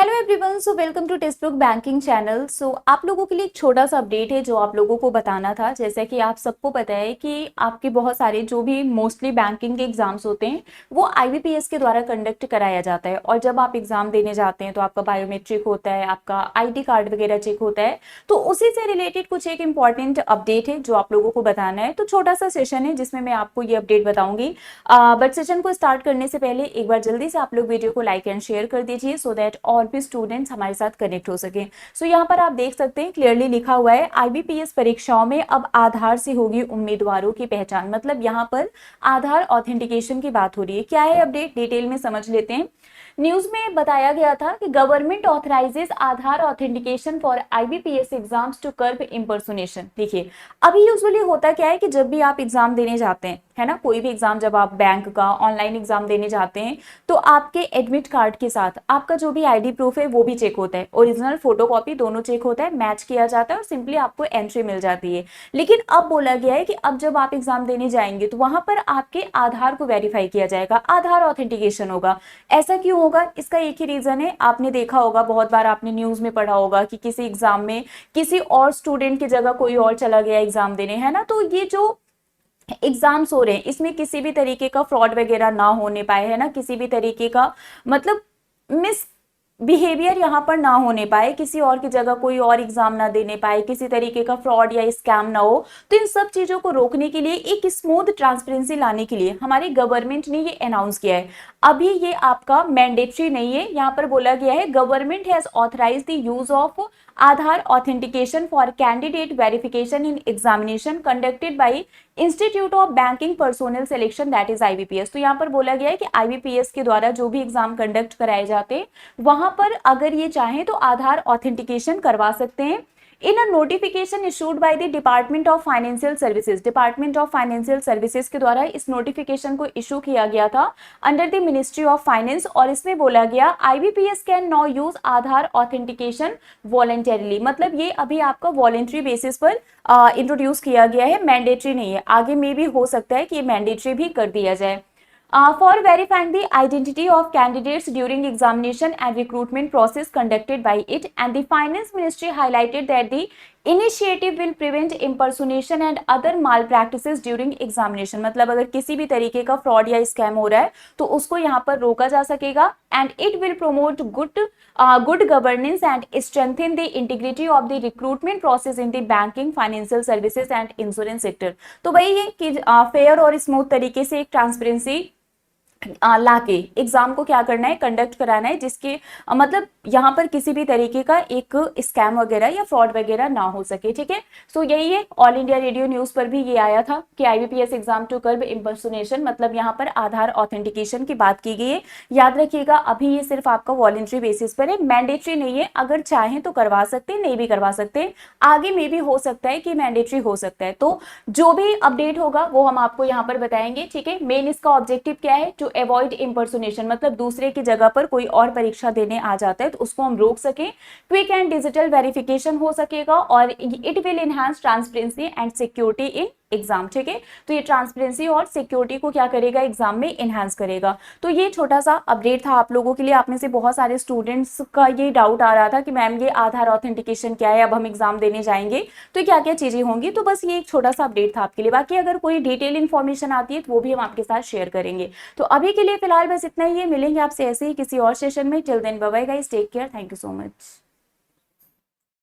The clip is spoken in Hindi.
Hello everyone, so welcome to text book banking channel. So आप लोगों के लिए एक छोटा सा अपडेट है जो आप लोगों को बताना था। जैसे कि आप सबको पता है कि आपके बहुत सारे जो भी मोस्टली बैंकिंग के एग्जाम्स होते हैं वो आईबीपीएस के द्वारा कंडक्ट कराया जाता है। और जब आप एग्जाम देने जाते हैं तो आपका बायोमेट्रिक होता है, आपका आईडी कार्ड वगैरह चेक होता है। तो उसी से रिलेटेड कुछ एक इंपॉर्टेंट अपडेट है जो आप लोगों को बताना है। तो छोटा सा सेशन है जिसमें मैं आपको ये अपडेट बताऊंगी। बट सेशन को स्टार्ट करने से पहले एक बार जल्दी से आप लोग वीडियो को लाइक एंड शेयर कर दीजिए सो दैट और भी स्टूडेंट्स हमारे साथ कनेक्ट हो सके। सो यहाँ पर आप देख सकते हैं क्लियरली लिखा हुआ है आईबीपीएस परीक्षाओं में अब आधार से होगी उम्मीदवारों की पहचान। मतलब यहाँ पर आधार ऑथेंटिकेशन की बात हो रही है। क्या है अपडेट, डिटेल में समझ लेते हैं। न्यूज में बताया गया था कि government authorises Aadhaar authentication for IBPS exams to curb impersonation. देखिए, अभी यूजुअली होता क्या है कि जब भी आप एग्जाम देने जाते हैं, है ना, कोई भी एग्जाम, जब आप बैंक का ऑनलाइन एग्जाम देने जाते हैं तो आपके एडमिट कार्ड के साथ आपका जो भी आईडी प्रूफ है वो भी चेक होता है। ओरिजिनल फोटोकॉपी दोनों चेक होता है, मैच किया जाता है और सिंपली आपको एंट्री मिल जाती है। लेकिन अब बोला गया है कि अब जब आप एग्जाम देने जाएंगे तो वहां पर आपके आधार को वेरीफाई किया जाएगा, आधार ऑथेंटिकेशन होगा। ऐसा क्यों होगा? इसका एक ही रीजन है। आपने देखा होगा, बहुत बार आपने न्यूज में पढ़ा होगा कि किसी एग्जाम में किसी और स्टूडेंट की जगह कोई और चला गया एग्जाम देने, है ना। तो ये जो एग्जाम्स हो रहे हैं इसमें किसी भी तरीके का फ्रॉड वगैरह ना होने पाए, है ना, किसी भी तरीके का मतलब मिस बिहेवियर यहाँ पर ना होने पाए, किसी और की जगह कोई और एग्जाम ना देने पाए, किसी तरीके का फ्रॉड या स्कैम ना हो। तो इन सब चीजों को रोकने के लिए, एक स्मूथ ट्रांसपेरेंसी लाने के लिए हमारी गवर्नमेंट ने ये अनाउंस किया है। अभी ये आपका मैंडेटरी नहीं है। यहाँ पर बोला गया है government has authorised the use of Aadhaar authentication for candidate verification in examination conducted by institute of banking personnel selection, that is IBPS. तो यहाँ पर बोला गया है कि आईबीपीएस के द्वारा जो भी एग्जाम कंडक्ट कराए जाते हैं वहां पर अगर ये चाहें तो आधार ऑथेंटिकेशन करवा सकते हैं। In a notification issued by the department of financial services, department of financial services के द्वारा इस नोटिफिकेशन को इशू किया गया था under the ministry of finance. और इसमें बोला गया IBPS can now use Aadhaar authentication voluntarily. मतलब ये अभी आपका वॉलंटरी बेसिस पर इंट्रोड्यूस किया गया है, मैंडेटरी नहीं है। आगे में भी हो सकता है कि ये मैंडेटरी भी कर दिया जाए। For verifying the identity of candidates during examination and recruitment process conducted by it, and the Finance Ministry highlighted that the initiative will prevent impersonation and other malpractices during examination। मतलब अगर किसी भी तरीके का फ्रॉड या स्कैम हो रहा है तो उसको यहाँ पर रोका जा सकेगा। and it will promote good governance and strengthen the integrity of the recruitment process in the banking, financial services and insurance sector। तो वही है कि फेयर और स्मूथ तरीके से एक ट्रांसपेरेंसी लाके एग्जाम को क्या करना है, कंडक्ट कराना है, जिसके मतलब यहाँ पर किसी भी तरीके का एक स्कैम वगैरह या फ्रॉड वगैरह ना हो सके। ठीक है, सो यही है। ऑल इंडिया रेडियो न्यूज पर भी ये आया था कि IBPS exam to curb impersonation, मतलब यहाँ पर आधार ऑथेंटिकेशन की बात की गई है। याद रखिएगा, अभी ये सिर्फ आपका वॉलंटरी बेसिस पर है, मैंडेटरी नहीं है। अगर चाहें तो करवा सकते हैं, नहीं भी करवा सकते, आगे में भी हो सकता है कि मैंडेटरी हो सकता है। तो जो भी अपडेट होगा वो हम आपको यहाँ पर बताएंगे। ठीक है, मेन इसका ऑब्जेक्टिव क्या है, टू अवॉइड इम्पर्सोनेशन, मतलब दूसरे की जगह पर कोई और परीक्षा देने आ जाता है तो उसको हम रोक सकें। क्विक एंड डिजिटल वेरिफिकेशन हो सकेगा और it will enhance transparency and security in exam. ठीक है, तो ये ट्रांसपेरेंसी और सिक्योरिटी को क्या करेगा, एग्जाम में एनहांस करेगा। तो ये छोटा सा अपडेट था आप लोगों के लिए। आप में से बहुत सारे स्टूडेंट्स का ये डाउट आ रहा था कि मैम ये आधार ऑथेंटिकेशन क्या है, अब हम एग्जाम देने जाएंगे तो क्या क्या चीजें होंगी। तो बस ये एक छोटा सा अपडेट था आपके लिए। बाकी अगर कोई डिटेल इन्फॉर्मेशन आती है तो वो भी हम आपके साथ शेयर करेंगे। तो अभी के लिए फिलहाल बस इतना ही है। मिलेंगे आपसे ऐसे ही किसी और सेशन में। Till then bye bye guys, take care, thank you so much.